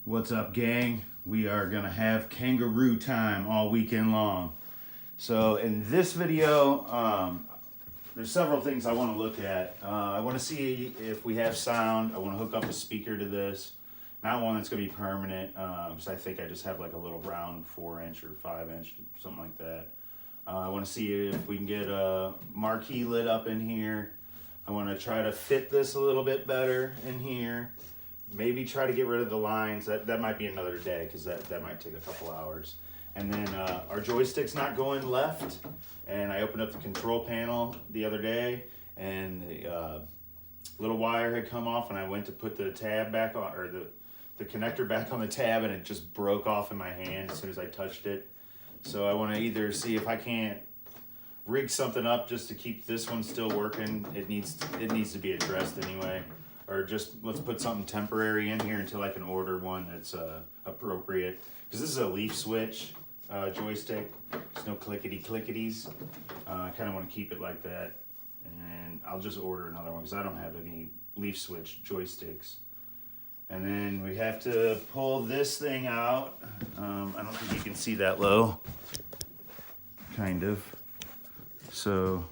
What's up, gang? We are gonna have kangaroo time all weekend long. So in this video, there's several things I want to look at. I want to see if we have sound. I want to hook up a speaker to this. Not one that's gonna be permanent, because I think I just have like a little round 4-inch or 5-inch, something like that. I want to see if we can get a marquee lit up in here. I want to try to fit this a little bit better in here. Maybe try to get rid of the lines. That might be another day, because that might take a couple hours. And then our joystick's not going left. And I opened up the control panel the other day, and the little wire had come off, and I went to put the tab back on, or the connector back on the tab, and it just broke off in my hand as soon as I touched it. So I want to either see if I can't rig something up just to keep this one still working. It needs to be addressed anyway. Or just let's put something temporary in here until I can order one that's appropriate. Because this is a leaf switch joystick. There's no clickety-clickities. I kind of want to keep it like that. And I'll just order another one because I don't have any leaf switch joysticks. And then we have to pull this thing out. I don't think you can see that low. Kind of. So,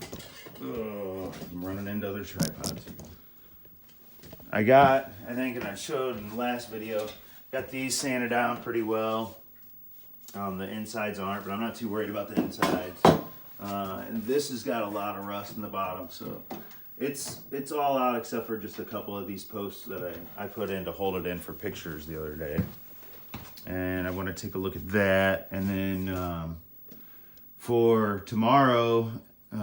I'm running into other tripods. I think, and I showed in the last video, got these sanded down pretty well. The insides aren't, but I'm not too worried about the insides. And this has got a lot of rust in the bottom, so it's all out except for just a couple of these posts that I put in to hold it in for pictures the other day. And I want to take a look at that. And then for tomorrow,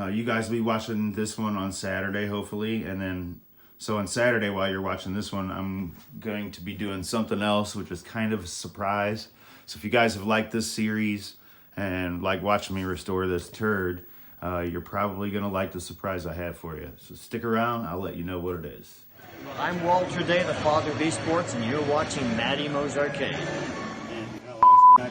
you guys will be watching this one on Saturday, hopefully. And then, so on Saturday, while you're watching this one, I'm going to be doing something else, which is kind of a surprise. So if you guys have liked this series and like watching me restore this turd, you're probably going to like the surprise I have for you. So stick around. I'll let you know what it is. I'm Walter Day, the father of esports, and you're watching Matty Mo's Arcade. I'm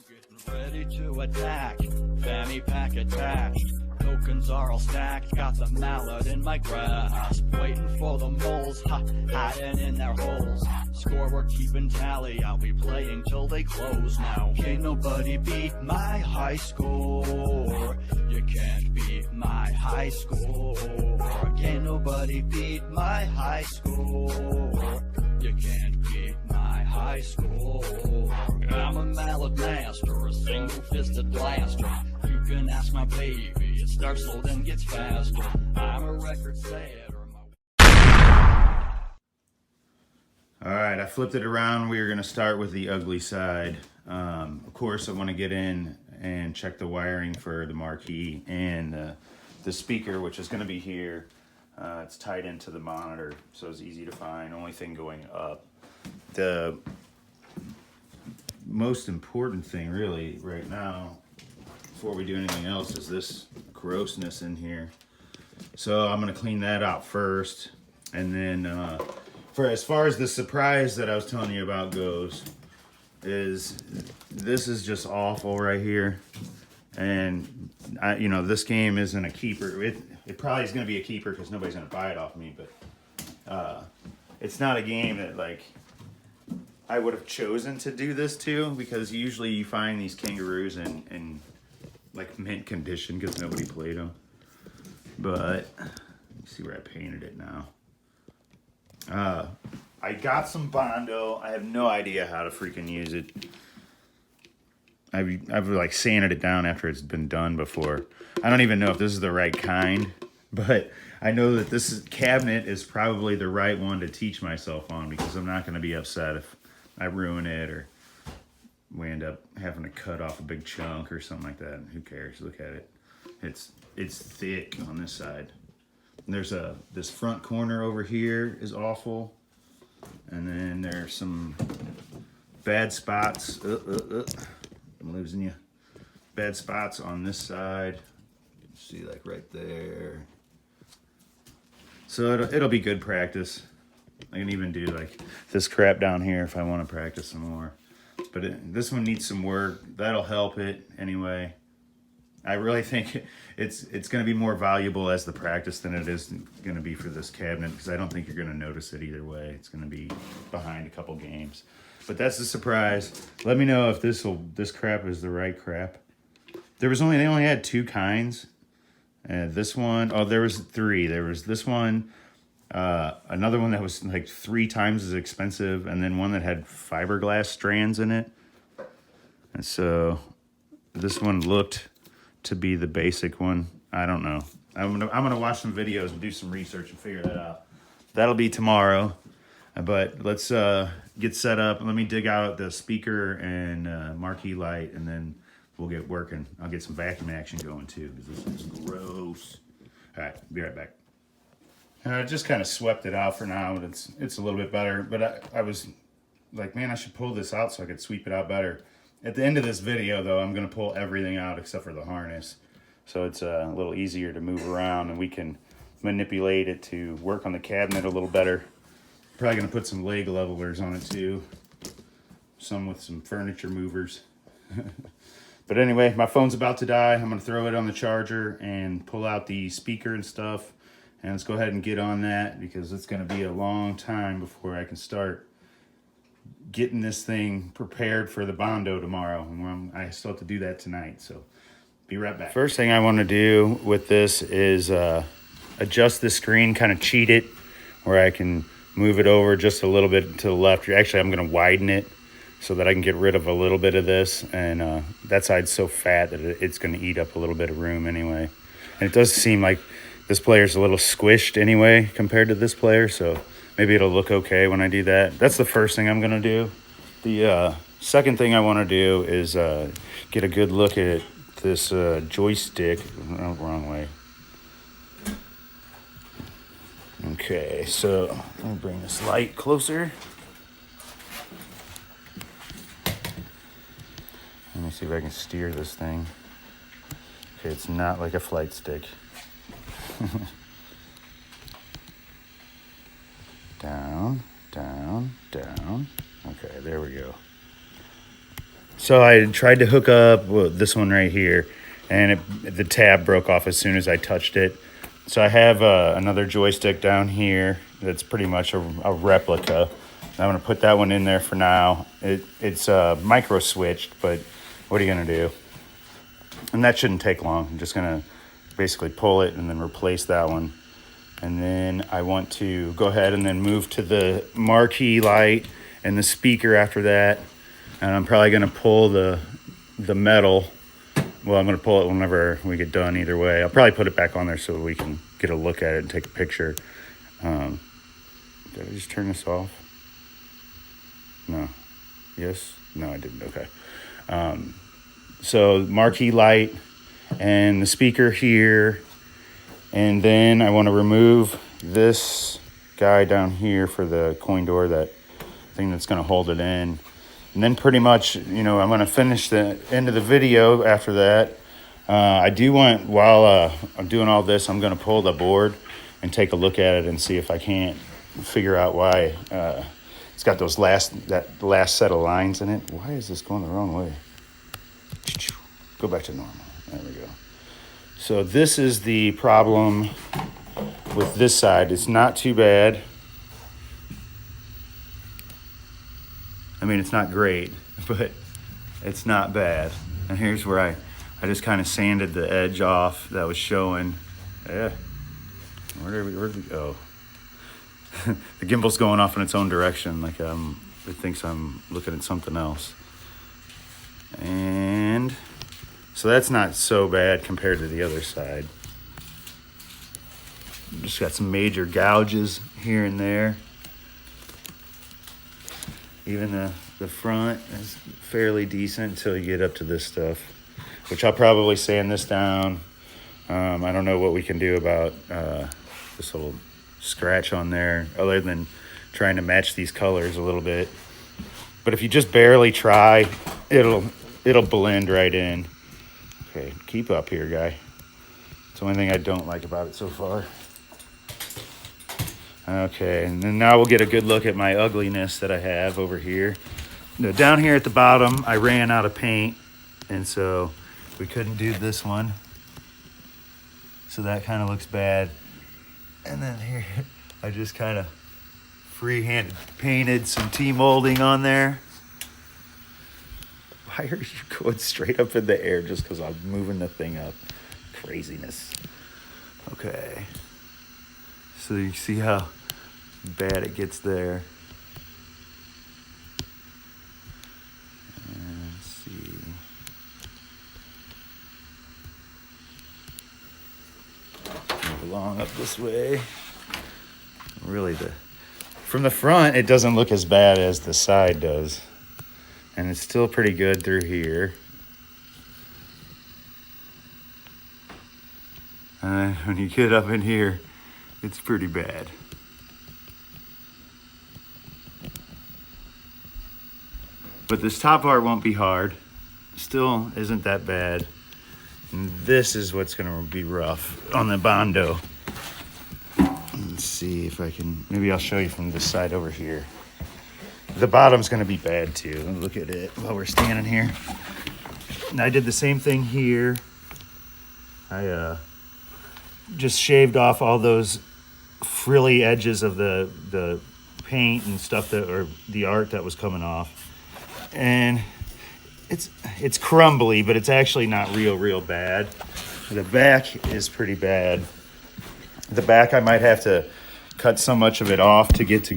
getting ready to attack. Fanny pack attached. Tokens are all stacked. Got the mallet in my grasp. Waiting for the moles, hiding in their holes. Score, we're keeping tally. I'll be playing till they close now. Can't nobody beat my high score. You can't beat my high score. Can't nobody beat my high score. You can't beat my high score. I'm a mallet master, a single-fisted blaster. You can ask my baby, it starts slow then gets faster. I'm a record setter. Alright, I flipped it around. We are going to start with the ugly side. Of course, I want to get in and check the wiring for the marquee and the speaker, which is going to be here. It's tied into the monitor, so it's easy to find. Only thing going up. The most important thing really right now, before we do anything else, is this grossness in here. So I'm going to clean that out first. And then for as far as the surprise that I was telling you about goes, is this is just awful right here. And this game isn't a keeper. It probably is going to be a keeper because nobody's going to buy it off me, but it's not a game that like I would have chosen to do this to, because usually you find these kangaroos in like mint condition because nobody played them. But let me see where I painted it now. I got some Bondo. I have no idea how to freaking use it. I've like sanded it down after it's been done before. I don't even know if this is the right kind, but I know that this cabinet is probably the right one to teach myself on, because I'm not going to be upset if I ruin it or we end up having to cut off a big chunk or something like that. Who cares? Look at it. It's thick on this side. And there's this front corner over here is awful. And then there's some bad spots. I'm losing you. Bad spots on this side. See, like right there. So it'll be good practice. I can even do like this crap down here if I want to practice some more. But this one needs some work. That'll help it anyway. I really think it's going to be more valuable as the practice than it is going to be for this cabinet, because I don't think you're going to notice it either way. It's going to be behind a couple games. But that's the surprise. Let me know if this crap is the right crap. They only had 2 kinds. This one, there was 3. There was this one, another one that was like 3 times as expensive, and then one that had fiberglass strands in it. And so this one looked to be the basic one. I don't know. I'm gonna watch some videos and do some research and figure that out. That'll be tomorrow. But let's get set up. Let me dig out the speaker and marquee light, and then we'll get working. I'll get some vacuum action going too, because this is gross. All right, be right back. I just kind of swept it out for now, but it's a little bit better. But I was like, man, I should pull this out so I could sweep it out better. At the end of this video, though, I'm going to pull everything out except for the harness. So it's a little easier to move around, and we can manipulate it to work on the cabinet a little better. Probably going to put some leg levelers on it too. Some with some furniture movers. But anyway, my phone's about to die. I'm going to throw it on the charger and pull out the speaker and stuff. And let's go ahead and get on that, because it's going to be a long time before I can start getting this thing prepared for the Bondo tomorrow. And I still have to do that tonight, so be right back. First thing I want to do with this is adjust the screen, kind of cheat it, where I can move it over just a little bit to the left. Actually, I'm going to widen it so that I can get rid of a little bit of this. And that side's so fat that it's going to eat up a little bit of room anyway. And it does seem like this player's a little squished anyway compared to this player, so maybe it'll look okay when I do that. That's the first thing I'm going to do. The second thing I want to do is get a good look at this joystick. Oh, wrong way. Okay, so let me bring this light closer. Let me see if I can steer this thing. Okay, it's not like a flight stick. Down, down, down. Okay, there we go. So I tried to hook up this one right here, and the tab broke off as soon as I touched it. So I have another joystick down here that's pretty much a replica. I'm going to put that one in there for now. It's micro switched, but what are you going to do? And that shouldn't take long. I'm just going to basically pull it and then replace that one. And then I want to go ahead and then move to the marquee light and the speaker after that. And I'm probably going to pull the metal. Well, I'm going to pull it whenever we get done either way. I'll probably put it back on there so we can get a look at it and take a picture. Did I just turn this off? No. Yes? No, I didn't. Okay. So marquee light and the speaker here. And then I want to remove this guy down here for the coin door, that thing that's going to hold it in. And then pretty much, I'm going to finish the end of the video after that. I do want, while I'm doing all this, I'm going to pull the board and take a look at it and see if I can't figure out why it's got that last set of lines in it. Why is this going the wrong way? Go back to normal. There we go. So this is the problem with this side. It's not too bad. I mean, it's not great, but it's not bad. And here's where I just kind of sanded the edge off that was showing. Yeah. Where did we go? The gimbal's going off in its own direction. Like it thinks I'm looking at something else. And so that's not so bad compared to the other side. Just got some major gouges here and there. Even the front is fairly decent until you get up to this stuff, which I'll probably sand this down. I don't know what we can do about this little scratch on there other than trying to match these colors a little bit. But if you just barely try, it'll blend right in. Okay, keep up here, guy. It's the only thing I don't like about it so far. Okay, and then now we'll get a good look at my ugliness that I have over here. Now, down here at the bottom, I ran out of paint, and so We couldn't do this one. So that kind of looks bad. And then here, I just kind of freehand painted some T-molding on there. Why are you going straight up in the air just because I'm moving the thing up? Craziness. Okay. So you see how bad it gets there. And let's see. Move along up this way. Really, from the front, it doesn't look as bad as the side does. And it's still pretty good through here. When you get up in here, it's pretty bad. But this top part won't be hard. Still isn't that bad. And this is what's gonna be rough on the Bondo. Let's see if I can, maybe I'll show you from this side over here. The bottom's gonna be bad too. Look at it while we're standing here. And I did the same thing here. I just shaved off all those frilly edges of the paint and stuff that, or the art that was coming off. And it's crumbly, but it's actually not real bad. The back is pretty bad. The back, I might have to cut so much of it off to get to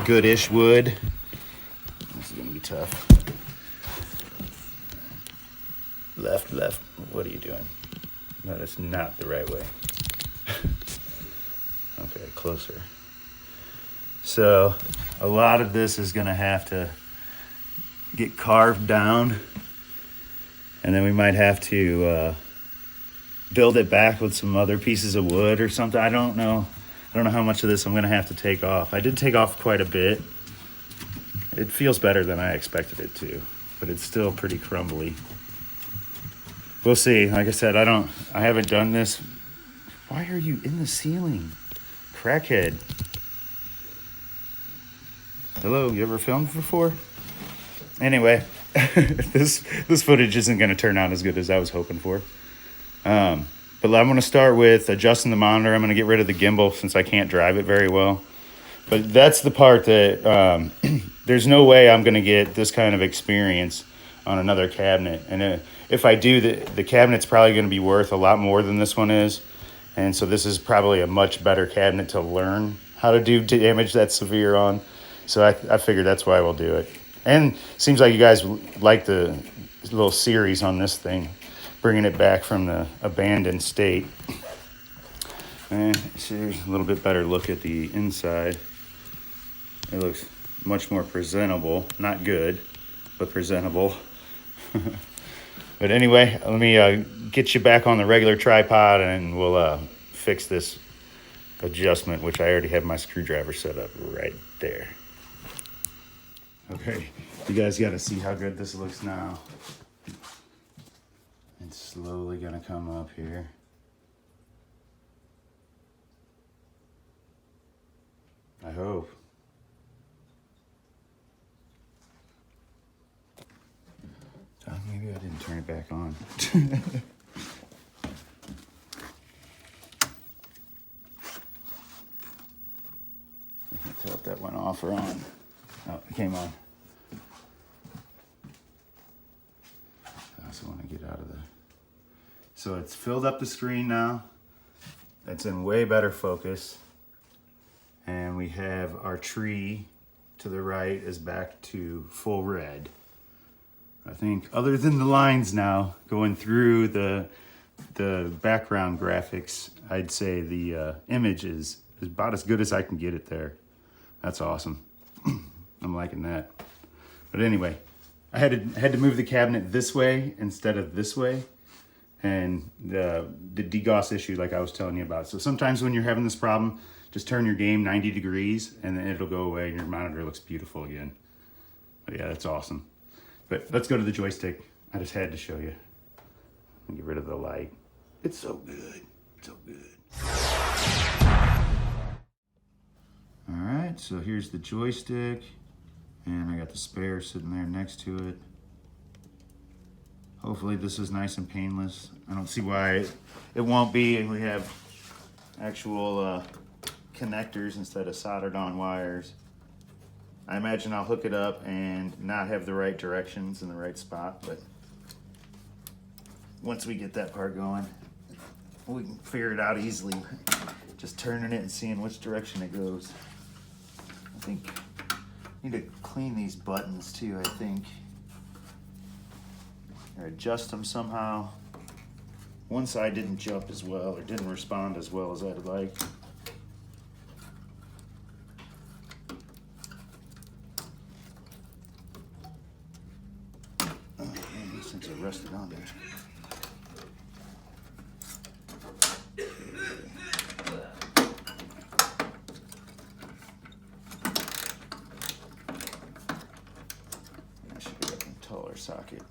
good-ish wood. This is gonna be tough. Left, what are you doing? No, that's not the right way. Okay, closer. So a lot of this is gonna have to get carved down, and then we might have to build it back with some other pieces of wood or something. I don't know how much of this I'm gonna have to take off. I did take off quite a bit. It feels better than I expected it to, but it's still pretty crumbly. We'll see. Like I said, I haven't done this. Why are you in the ceiling? Crackhead. Hello, you ever filmed before? Anyway, this footage isn't gonna turn out as good as I was hoping for. But I'm gonna start with adjusting the monitor. I'm gonna get rid of the gimbal since I can't drive it very well. But that's the part that there's no way I'm gonna get this kind of experience on another cabinet. And if I do, the cabinet's probably gonna be worth a lot more than this one is. And so this is probably a much better cabinet to learn how to do damage that severe on. So I figured that's why we'll do it. And seems like you guys like the little series on this thing, bringing it back from the abandoned state. And here's a little bit better look at the inside. It looks much more presentable. Not good, but presentable. But anyway, let me get you back on the regular tripod and we'll fix this adjustment, which I already have my screwdriver set up right there. Okay, you guys got to see how good this looks now. It's slowly gonna come up here. I hope. Maybe I didn't turn it back on. I can't tell if that went off or on. Oh, it came on. I also want to get out of the... So it's filled up the screen now. It's in way better focus. And we have our tree to the right is back to full red. I think other than the lines now going through the background graphics, I'd say the image is about as good as I can get it there. That's awesome. I'm liking that. But anyway, I had to move the cabinet this way instead of this way, and the degauss issue like I was telling you about. So sometimes when you're having this problem, just turn your game 90 degrees and then it'll go away and your monitor looks beautiful again. But yeah, that's awesome. But let's go to the joystick. I just had to show you. Get rid of the light. It's so good, so good. All right, so here's the joystick. And I got the spare sitting there next to it. Hopefully this is nice and painless. I don't see why it won't be, and we have actual connectors instead of soldered on wires. I imagine I'll hook it up and not have the right directions in the right spot, but once we get that part going, we can figure it out easily. Just turning it and seeing which direction it goes. I think I need to clean these buttons too, I think. Or adjust them somehow. One side didn't jump as well, or didn't respond as well as I'd like. Oh man, these things are rusted on there. I should get up in a taller socket.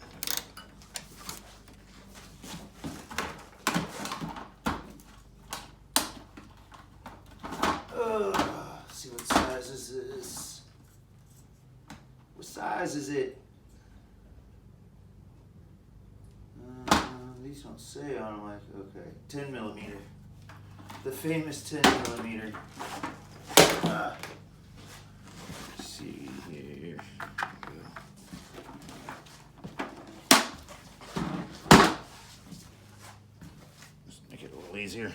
See what size is this? What size is it? These don't say on them. Like, okay, 10 millimeter. The famous 10 millimeter. Let's see here. Just make it a little easier.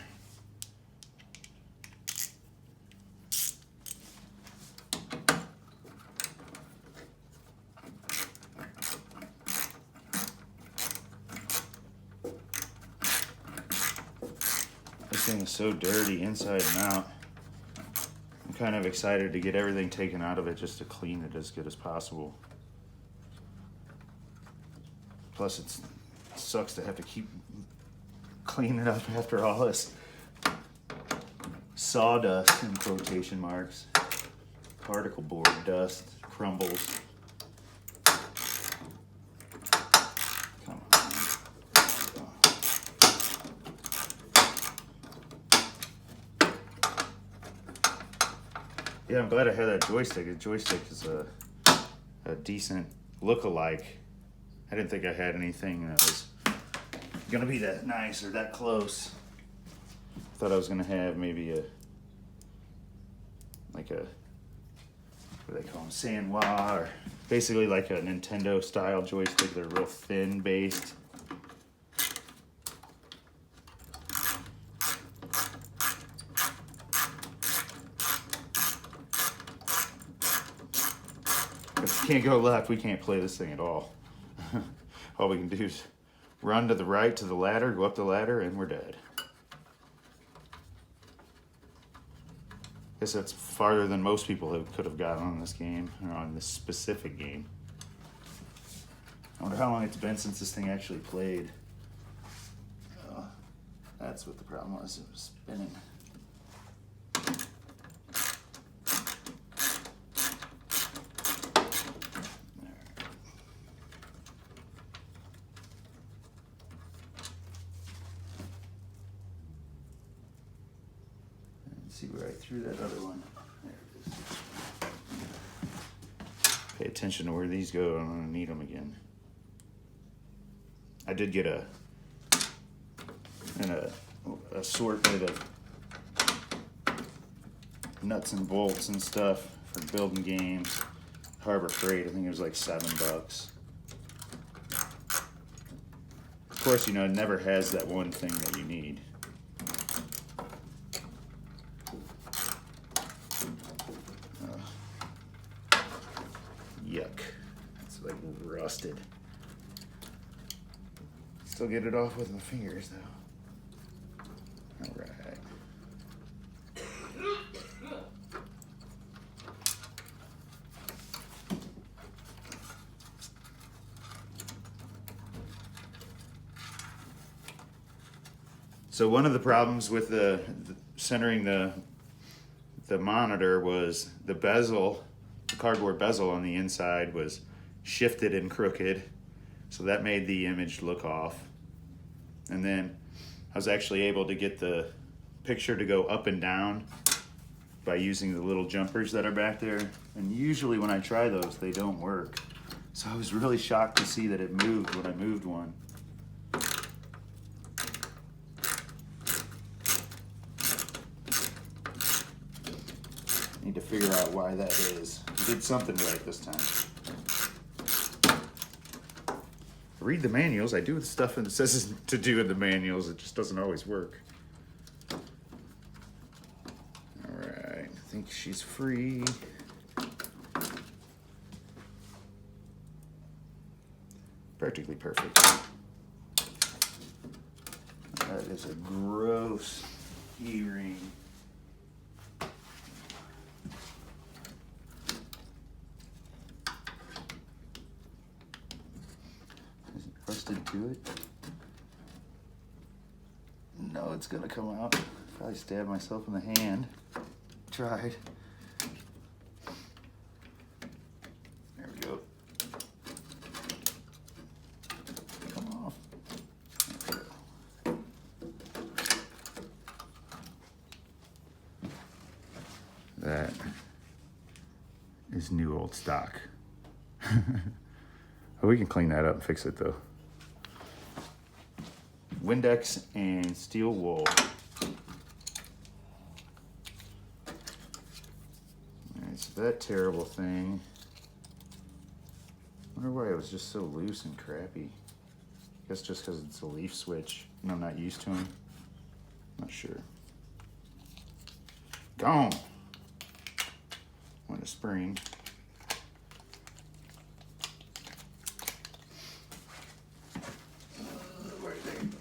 This thing is so dirty inside and out. I'm kind of excited to get everything taken out of it just to clean it as good as possible. Plus it sucks to have to keep cleaning it up after all this sawdust, in quotation marks, particle board dust, crumbles. Yeah, I'm glad I had that joystick. The joystick is a decent look-alike. I didn't think I had anything that was gonna be that nice or that close. Thought I was gonna have maybe what do they call them, Sanwa, or basically like a Nintendo style joystick. They're real thin based. If we can't go left, we can't play this thing at all. All we can do is run to the right to the ladder, go up the ladder, and we're dead. Guess that's farther than most people could have gotten on this game, or on this specific game. I wonder how long it's been since this thing actually played. Oh, that's what the problem was. It was spinning. See where I threw that other one. There it is. Pay attention to where these go. I'm gonna need them again. I did get an assortment of nuts and bolts and stuff for building games. Harbor Freight, I think it was like $7. Of course, you know, it never has that one thing that you need. Yuck. It's like rusted. Still get it off with my fingers though. All right. So one of the problems with the centering the monitor was the bezel. The cardboard bezel on the inside was shifted and crooked, so that made the image look off. And then I was actually able to get the picture to go up and down by using the little jumpers that are back there. And usually when I try those, they don't work. So I was really shocked to see that it moved when I moved one. Need to figure out why that is. I did something right this time. I read the manuals. I do the stuff that says to do in the manuals. It just doesn't always work. All right, I think she's free. Practically perfect. That is a gross E-ring. Is it rusted to it? No, it's gonna come out. Probably stabbed myself in the hand. Tried. There we go. Come off. There we go. That is new old stock. Oh, we can clean that up and fix it though. Windex and steel wool. Alright, so that terrible thing. I wonder why it was just so loose and crappy. I guess just because it's a leaf switch and I'm not used to them. Not sure. Gone. Want a spring. Right there you go.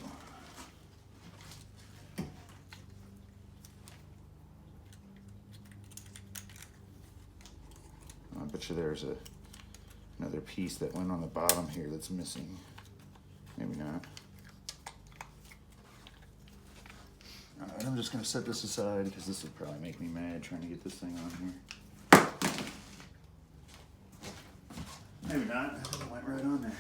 I bet you there's another piece that went on the bottom here that's missing. Maybe not. Alright, I'm just gonna set this aside because this would probably make me mad trying to get this thing on here. Maybe not. It went right on there.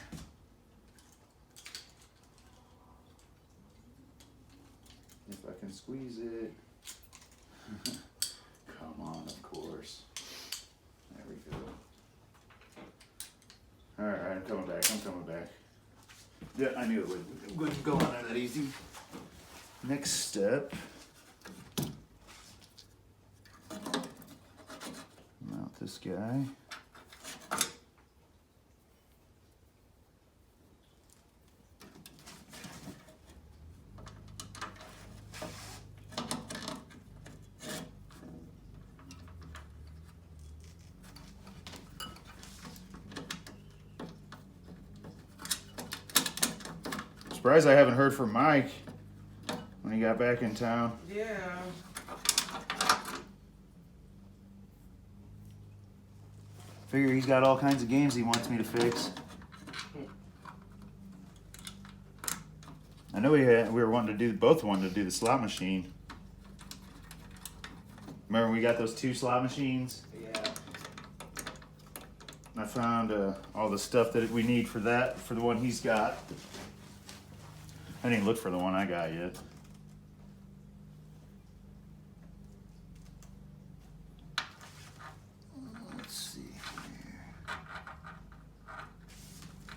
If I can squeeze it. Come on, of course. There we go. Alright, I'm coming back. Yeah, I knew it wouldn't go on there that easy. Next step. Mount this guy. Surprised I haven't heard from Mike when he got back in town. Yeah. Figure he's got all kinds of games he wants me to fix. I know we were wanting to do both wanted to do the slot machine. Remember we got those 2 slot machines? Yeah. I found all the stuff that we need for that, for the one he's got. I didn't look for the one I got yet. Let's see here.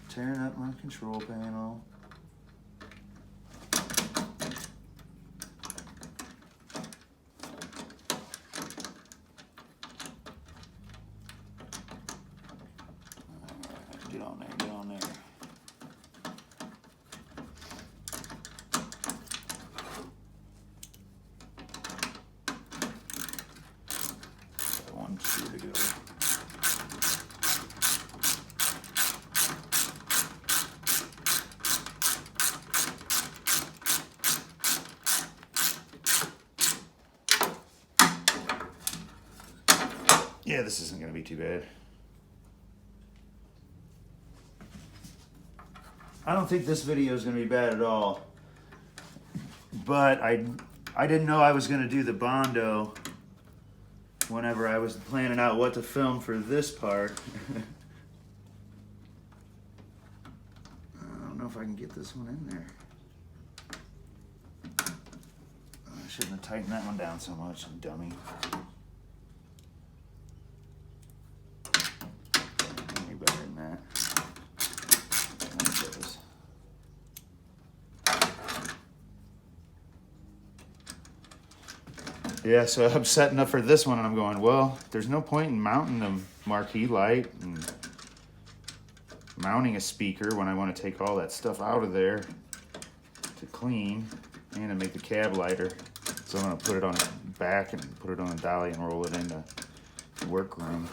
Tearing up my control panel. Alright, get on there, get on there. One screw to go. Yeah, this isn't going to be too bad. I don't think this video is going to be bad at all. But I didn't know I was going to do the Bondo whenever I was planning out what to film for this part. I don't know if I can get this one in there. I shouldn't have tightened that one down so much, I'm dummy. Any better than that. Yeah, so I'm setting up for this one and I'm going, well, there's no point in mounting the marquee light and mounting a speaker when I want to take all that stuff out of there to clean and to make the cab lighter. So I'm going to put it on the back and put it on the dolly and roll it into the workroom.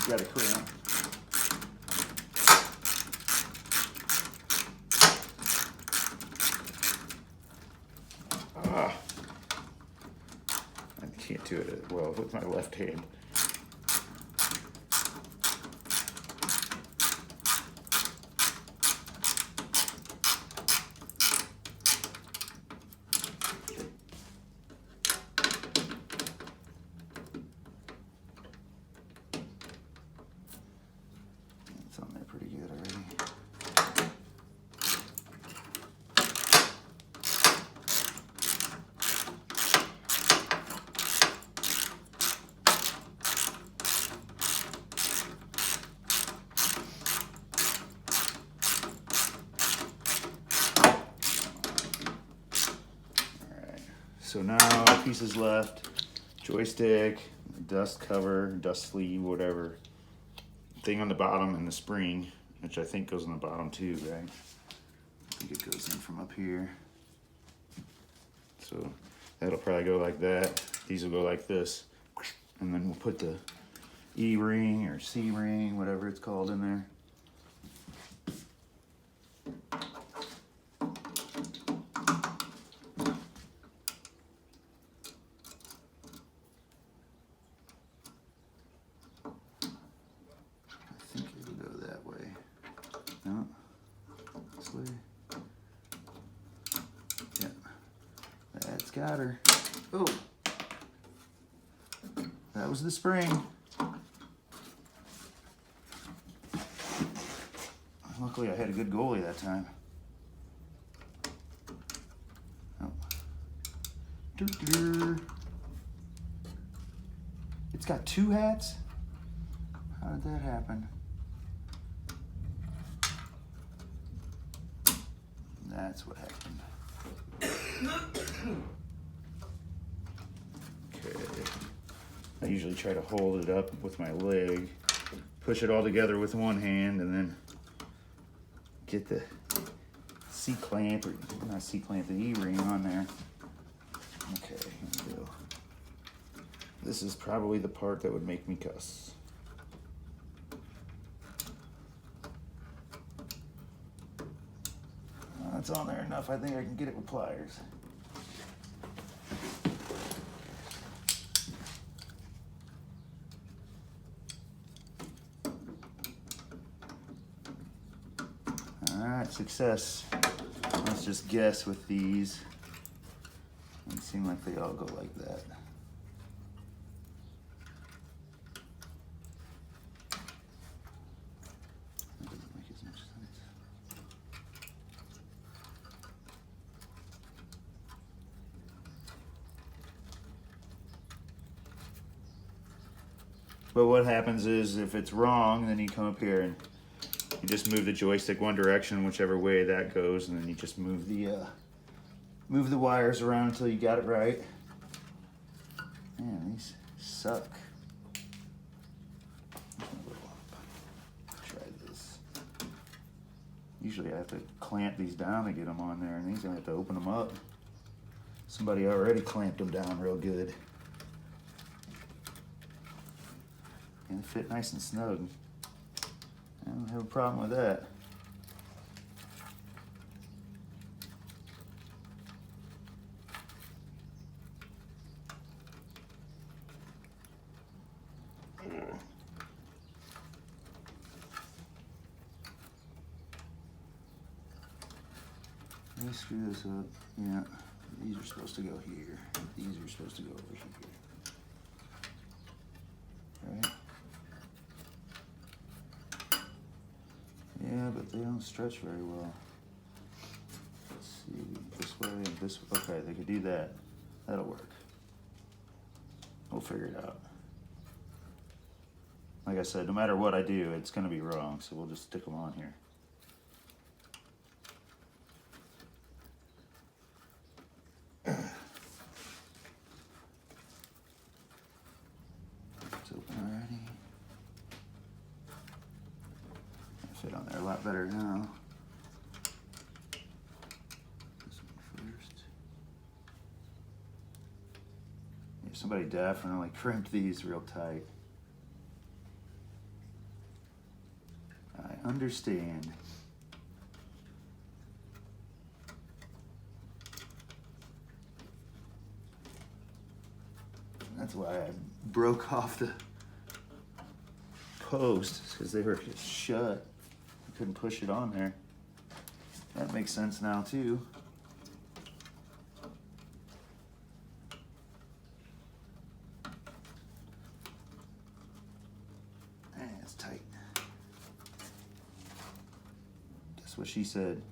Got to clean up. I can't do it well with my left hand. It's on there pretty good already. So now pieces left, joystick, dust cover, dust sleeve, whatever. Thing on the bottom and the spring, which I think goes on the bottom too, right? I think it goes in from up here. So that'll probably go like that. These will go like this. And then we'll put the E-ring or C-ring, whatever it's called in there. No, this way. Yeah, that's got her. Oh, that was the spring. Luckily, I had a good goalie that time. Oh. It's got two hats? How did that happen? That's what happened. Okay. I usually try to hold it up with my leg, push it all together with one hand, and then get the C-clamp, or not C-clamp, the E-ring on there. Okay, here we go. This is probably the part that would make me cuss. It's on there enough. I think I can get it with pliers. All right, success. Let's just guess with these. It seem like they all go like that. That doesn't make as much sense. But what happens is if it's wrong, then you come up here and you just move the joystick one direction, whichever way that goes, and then you just move the wires around until you got it right. Man, these suck. Try this. Usually I have to clamp these down to get them on there, and these I have to open them up. Somebody already clamped them down real good. And they fit nice and snug. I don't have a problem with that. Let me screw this up. Yeah, these are supposed to go here. These are supposed to go over here. Right? they don't stretch very well. Let's see, this way and this way. Okay, they could do that. That'll work. We'll figure it out. Like I said, no matter what I do, it's going to be wrong, so we'll just stick them on here. It's open already. Fit on there a lot better now. This one first. Yeah, somebody definitely crimped these real tight. I understand. That's why I broke off the posts, because they were just shut. I couldn't push it on there. That makes sense now too. It's tight. That's what she said.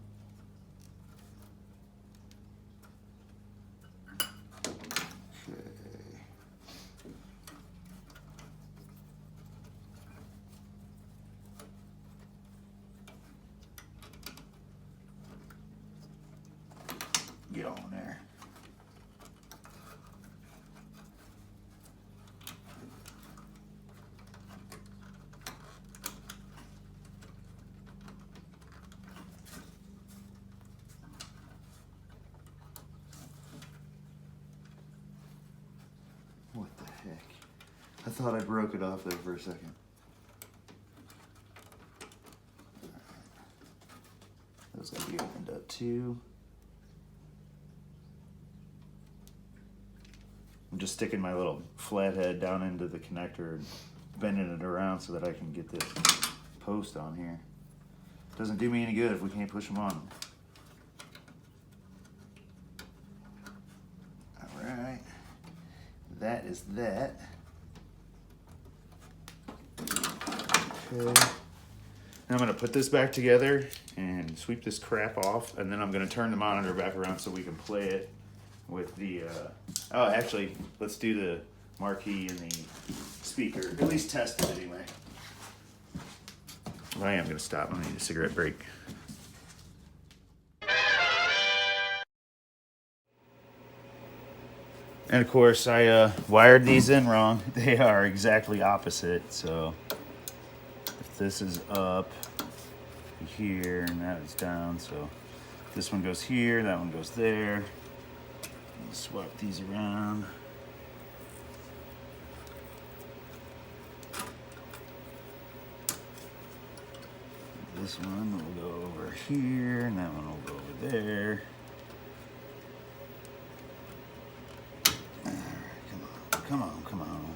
Get on there. What the heck? I thought I broke it off there for a second. Those gotta be opened up too. I'm just sticking my little flathead down into the connector and bending it around so that I can get this post on here. Doesn't do me any good if we can't push them on. All right, that is that. Okay. Now I'm gonna put this back together and sweep this crap off, and then I'm gonna turn the monitor back around so we can play it with the, oh, actually, let's do the marquee and the speaker. At least test it anyway. Well, I am going to stop. I need a cigarette break. And of course, I wired these in wrong. They are exactly opposite. So if this is up here and that is down, so this one goes here, that one goes there. Swap these around. This one will go over here, and that one will go over there. All right, come on, come on.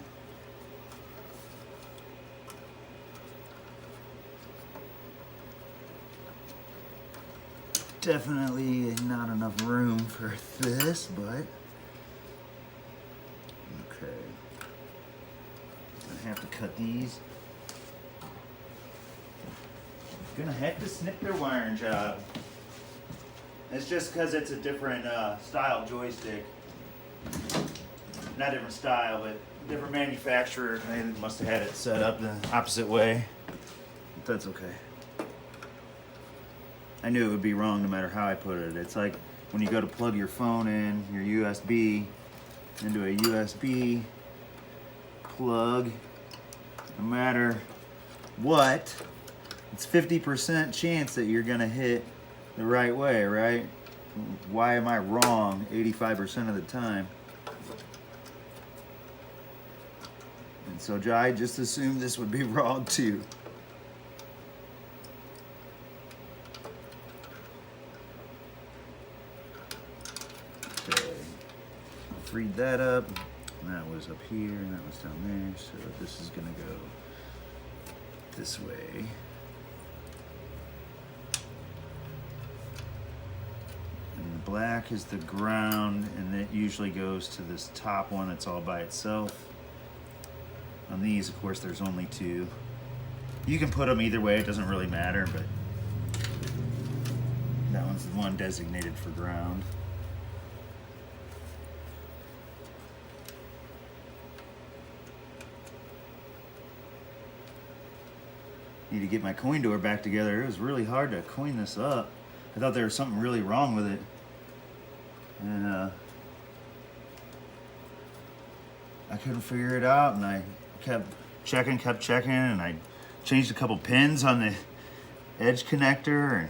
Definitely not enough room for this, but okay. I have to cut these. Gonna have to snip their wiring job. It's just because it's a different style joystick. Not different style, but different manufacturer. They must have had it set up the opposite way. But that's okay. I knew it would be wrong no matter how I put it. It's like when you go to plug your phone in, your USB, into a USB plug, no matter what, it's 50% chance that you're gonna hit the right way, right? Why am I wrong 85% of the time? And so I just assumed this would be wrong too. Freed that up, and that was up here, and that was down there, so this is gonna go this way. And black is the ground, and it usually goes to this top one that's all by itself. On these, of course, there's only two. You can put them either way, it doesn't really matter, but That one's the one designated for ground. Need to get my coin door back together. It was really hard to coin this up. I thought there was something really wrong with it. And I couldn't figure it out, and I kept checking, and I changed a couple pins on the edge connector,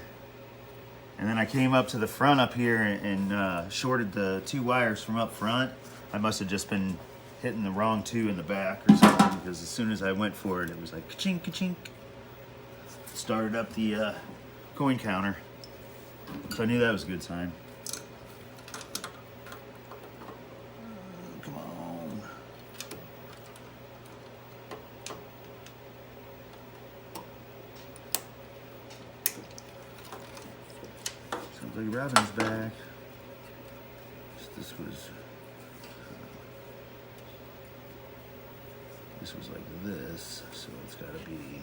and then I came up to the front up here and shorted the 2 wires from up front. I must have just been hitting the wrong 2 in the back or something, because as soon as I went for it, it was like ka-chink, ka-chink. Started up the coin counter, so I knew that was a good sign. Come on. Sounds like Robin's back. This was like this, so it's got to be.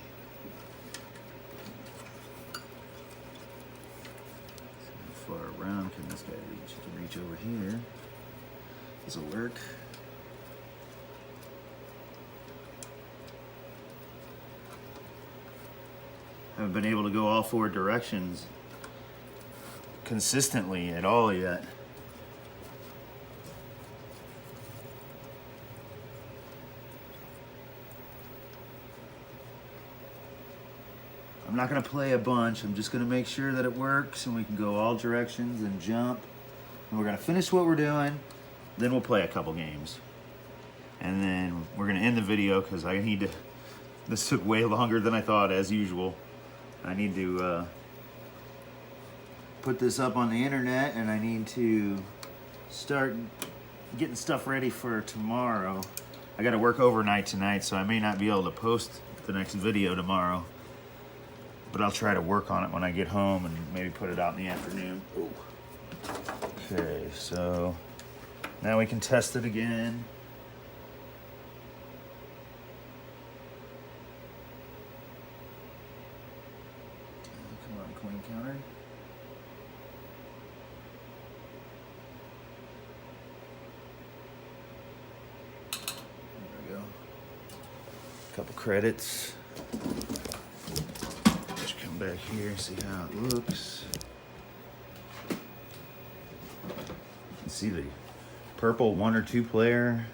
Far around can this guy reach? He can reach over here. This will work. Haven't been able to go all 4 directions consistently at all yet. I'm not going to play a bunch. I'm just going to make sure that it works and we can go all directions and jump. And we're going to finish what we're doing. Then we'll play a couple games. And then we're going to end the video because I need to... This took way longer than I thought, as usual. I need to put this up on the internet, and I need to start getting stuff ready for tomorrow. I got to work overnight tonight, so I may not be able to post the next video tomorrow. But I'll try to work on it when I get home and maybe put it out in the afternoon. Ooh. Okay, so now we can test it again. Come on, coin counter. There we go. Couple credits. Back here, see how it looks. You can see the purple 1 or 2 player.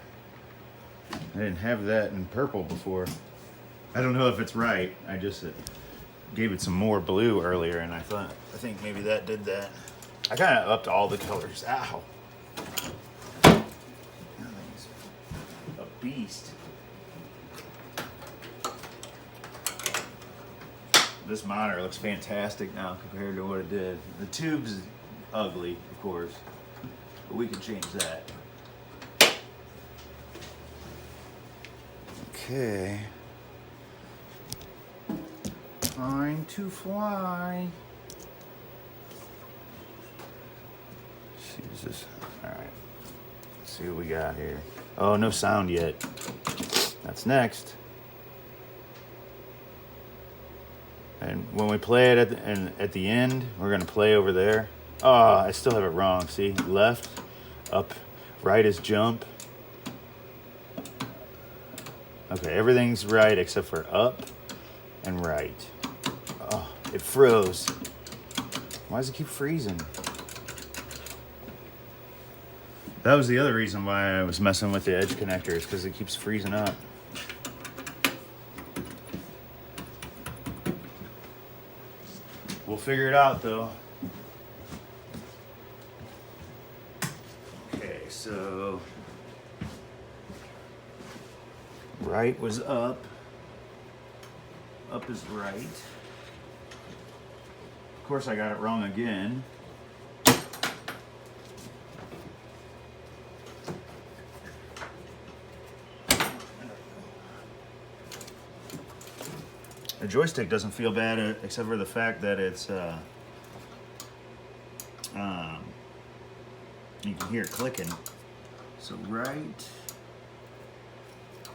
I didn't have that in purple before. I don't know if it's right. I just gave it some more blue earlier, and I think maybe that did that. I kind of upped all the colors. Ow! That thing's a beast. This monitor looks fantastic now compared to what it did. The tube's ugly, of course, but we can change that. Okay. Time to fly. See, is this? All right. Let's see what we got here. Oh, no sound yet. That's next. And when we play it at the end, we're going to play over there. Oh, I still have it wrong. See, left, up, right is jump. Okay, everything's right except for up and right. Oh, it froze. Why does it keep freezing? That was the other reason why I was messing with the edge connectors, because it keeps freezing up. We'll figure it out though. Okay, so right was up. Up is right. Of course I got it wrong again. The joystick doesn't feel bad except for the fact that it's you can hear it clicking. So right, I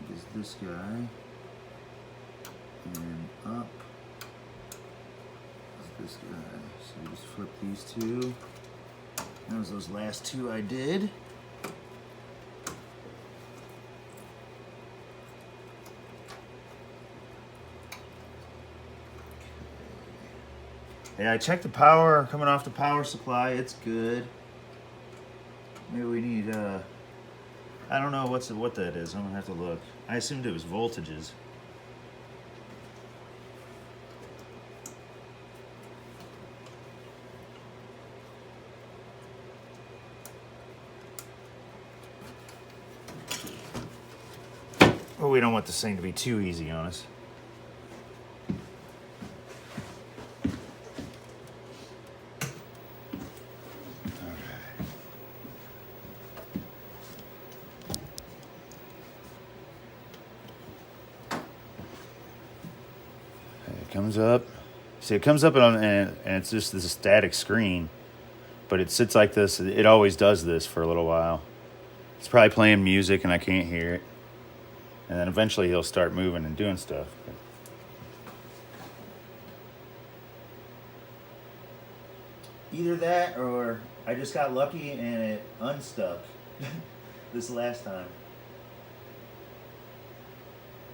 think is this guy, and up is this guy. So you just flip these two. That was those last two I did. Yeah, I checked the power coming off the power supply. It's good. Maybe we need, I don't know what that is. I'm gonna have to look. I assumed it was voltages. But we don't want this thing to be too easy on us. Comes up. See, it comes up and it's just this static screen, but it sits like this. It always does this for a little while. It's probably playing music and I can't hear it. And then eventually he'll start moving and doing stuff. Either that or I just got lucky and it unstuck this last time.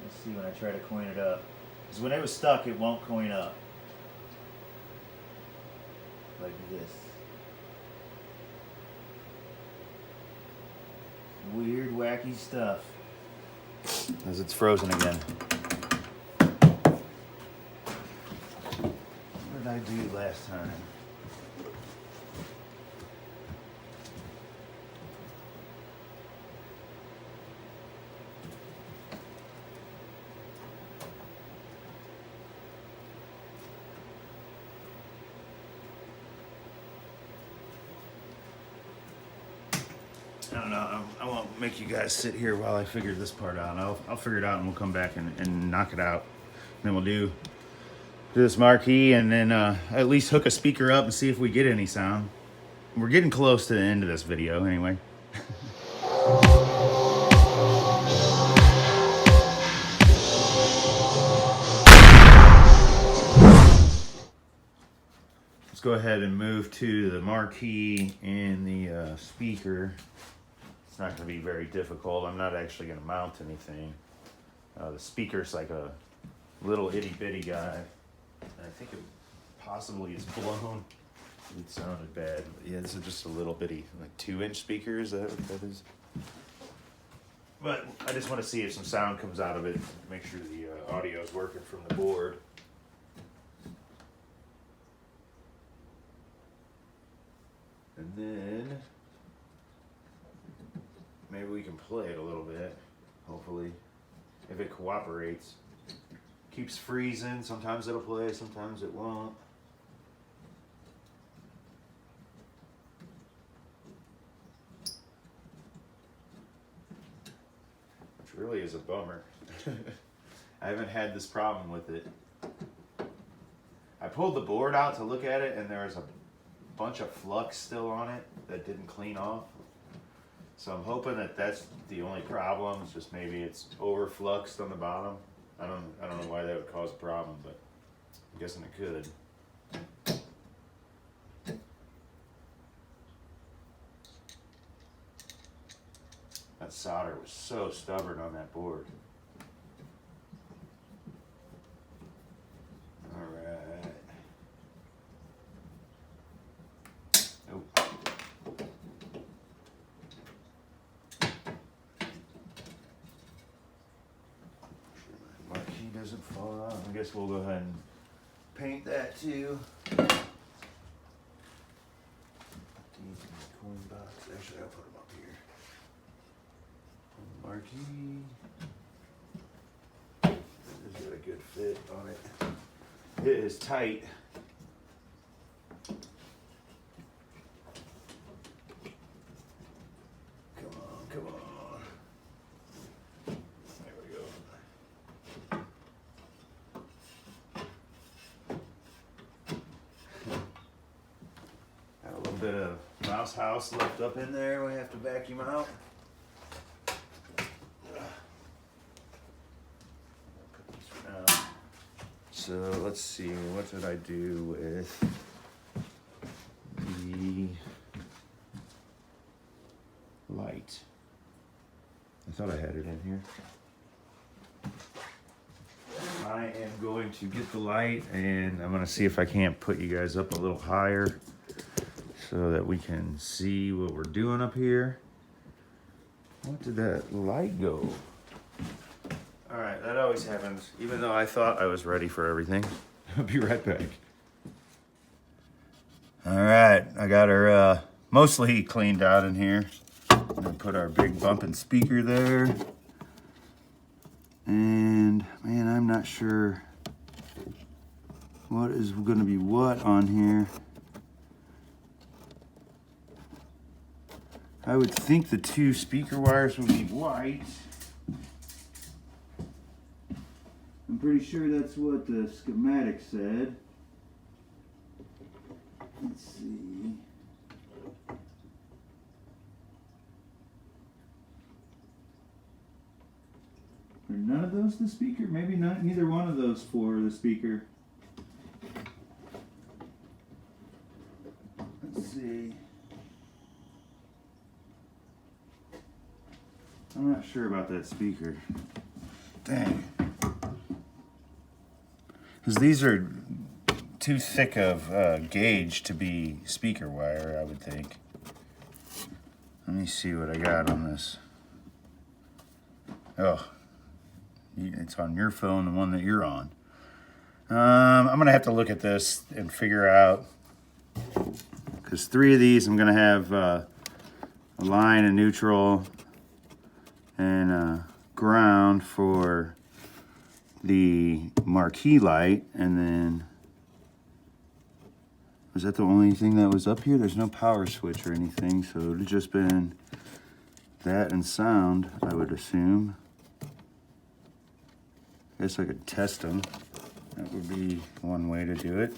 Let's see when I try to coin it up. Because when it was stuck, it won't coin up. Like this. Weird, wacky stuff. As it's frozen again. What did I do last time? I don't know. I won't make you guys sit here while I figure this part out. I'll figure it out and we'll come back and knock it out. And then we'll do this marquee and then at least hook a speaker up and see if we get any sound. We're getting close to the end of this video anyway. Let's go ahead and move to the marquee and the speaker. It's not going to be very difficult. I'm not actually going to mount anything. The speaker's like a little itty bitty guy. I think it possibly is blown. It sounded bad. But yeah, this is just a little bitty, like 2-inch speaker. Is that what that is? But I just want to see if some sound comes out of it. Make sure the audio is working from the board. And then maybe we can play it a little bit, hopefully, if it cooperates. Keeps freezing, sometimes it'll play, sometimes it won't. Which really is a bummer. I haven't had this problem with it. I pulled the board out to look at it and there was a bunch of flux still on it that didn't clean off. So I'm hoping that that's the only problem. It's just maybe it's overfluxed on the bottom. I don't know why that would cause a problem, but I'm guessing it could. That solder was so stubborn on that board. All right. Oh. Doesn't fall out. I guess we'll go ahead and paint that too. These coin box. Actually, I'll put them up here. Marquee. This got a good fit on it. It is tight. Come on, come on. Bit of mouse house left up in there. We have to vacuum out. Put these for now. So So let's see, what did I do with the light? I thought I had it in here. I am going to get the light and I'm going to see if I can't put you guys up a little higher so that we can see what we're doing up here. What did that light go? All right, that always happens. Even though I thought I was ready for everything. I'll be right back. All right, I got her mostly cleaned out in here. I'm gonna put our big bumping speaker there. And man, I'm not sure what is gonna be what on here. I would think the two speaker wires would be white. I'm pretty sure that's what the schematic said. Let's see. Are none of those the speaker? Maybe not. Neither one of those for the speaker. Let's see. I'm not sure about that speaker. Dang. Because these are too thick of gauge to be speaker wire, I would think. Let me see what I got on this. Oh, it's on your phone, the one that you're on. I'm gonna have to look at this and figure out, because 3 of these I'm gonna have a line, a neutral, and a ground for the marquee light. And then, was that the only thing that was up here? There's no power switch or anything, so it would have just been that and sound, I would assume. I guess I could test them. That would be one way to do it.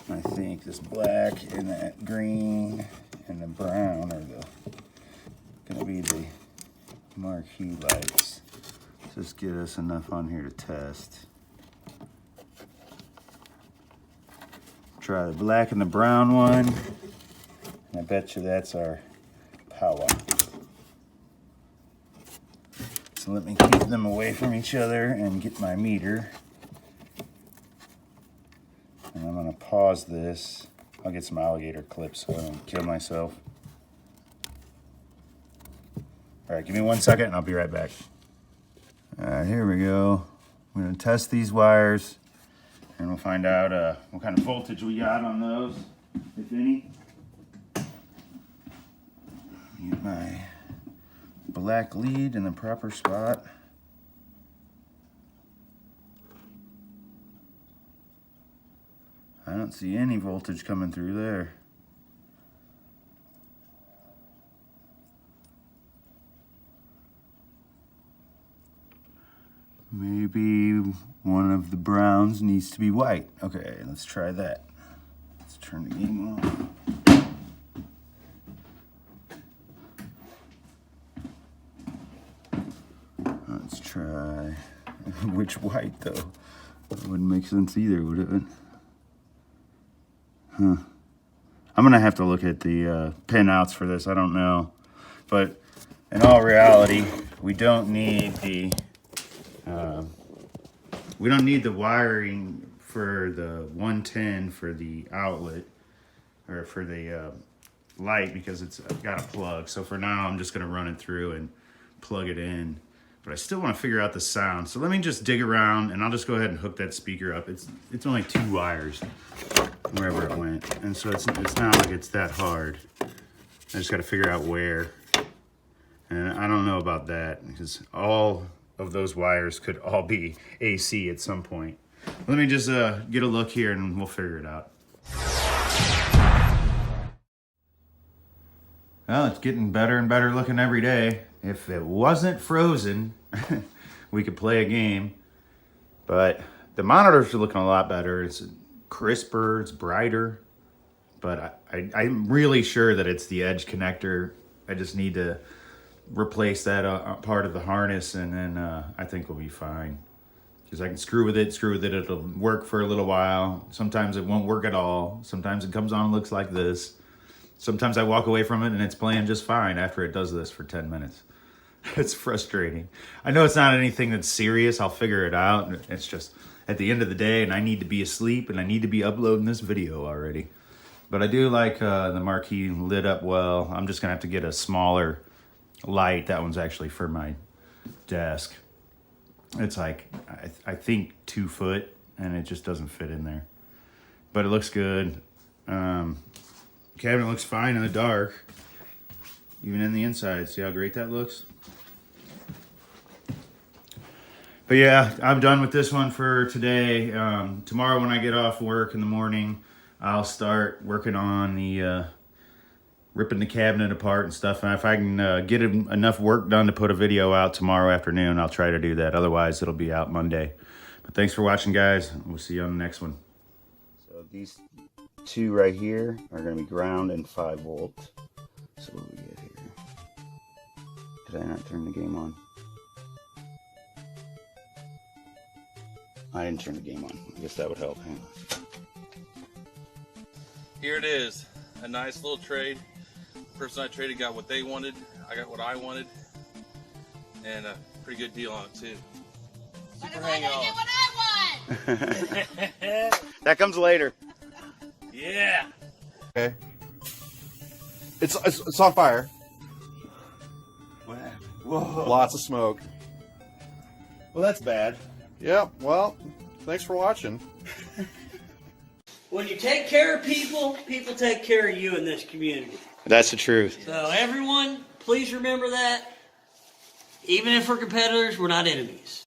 I think this black and that green and the brown are gonna be the marquee lights. Just get us enough on here to test. Try the black and the brown one. And I bet you that's our power. So let me keep them away from each other and get my meter. And I'm gonna pause this. I'll get some alligator clips so I don't kill myself. All right, give me 1 second and I'll be right back. All right, here we go. I'm gonna test these wires and we'll find out what kind of voltage we got on those, if any. Get my black lead in the proper spot. I don't see any voltage coming through there. Maybe one of the browns needs to be white. Okay, let's try that. Let's turn the game on. Let's try which white though. That wouldn't make sense either, would it? Huh. I'm gonna have to look at the pinouts for this. I don't know, but in all reality, we don't need the wiring for the 110 for the outlet or for the light, because it's got a plug. So for now, I'm just gonna run it through and plug it in. But I still want to figure out the sound. So let me just dig around and I'll just go ahead and hook that speaker up. It's only 2 wires wherever it went. And so it's not like it's that hard. I just got to figure out where. And I don't know about that because all of those wires could all be AC at some point. Let me just get a look here and we'll figure it out. Well, it's getting better and better looking every day. If it wasn't frozen, we could play a game. But the monitors are looking a lot better. It's crisper, it's brighter. But I'm really sure that it's the edge connector. I just need to replace that part of the harness, and then I think we'll be fine. Because I can screw with it, it'll work for a little while. Sometimes it won't work at all. Sometimes it comes on and looks like this. Sometimes I walk away from it and it's playing just fine after it does this for 10 minutes. It's frustrating. I know it's not anything that's serious. I'll figure it out. It's just at the end of the day, and I need to be asleep, and I need to be uploading this video already. But I do like the marquee lit up well. I'm just going to have to get a smaller light. That one's actually for my desk. It's like, I think 2 foot, and it just doesn't fit in there. But it looks good. Cabinet looks fine in the dark. Even in the inside. See how great that looks? But yeah, I'm done with this one for today. Tomorrow when I get off work in the morning, I'll start working on the ripping the cabinet apart and stuff. And if I can get enough work done to put a video out tomorrow afternoon, I'll try to do that. Otherwise, it'll be out Monday. But thanks for watching, guys. We'll see you on the next one. So these 2 right here are going to be ground and 5 volt. So what do we get here? Did I not turn the game on? I didn't turn the game on. I guess that would help. Hang on. Here it is, a nice little trade. The person I traded got what they wanted, I got what I wanted, and a pretty good deal on it too. Super hang on. Get what I want. That comes later. Yeah. Okay. It's on fire. Whoa. Lots of smoke. Well, that's bad. Yeah, well, thanks for watching. When you take care of people, people take care of you in this community. That's the truth. So everyone, please remember that. Even if we're competitors, we're not enemies.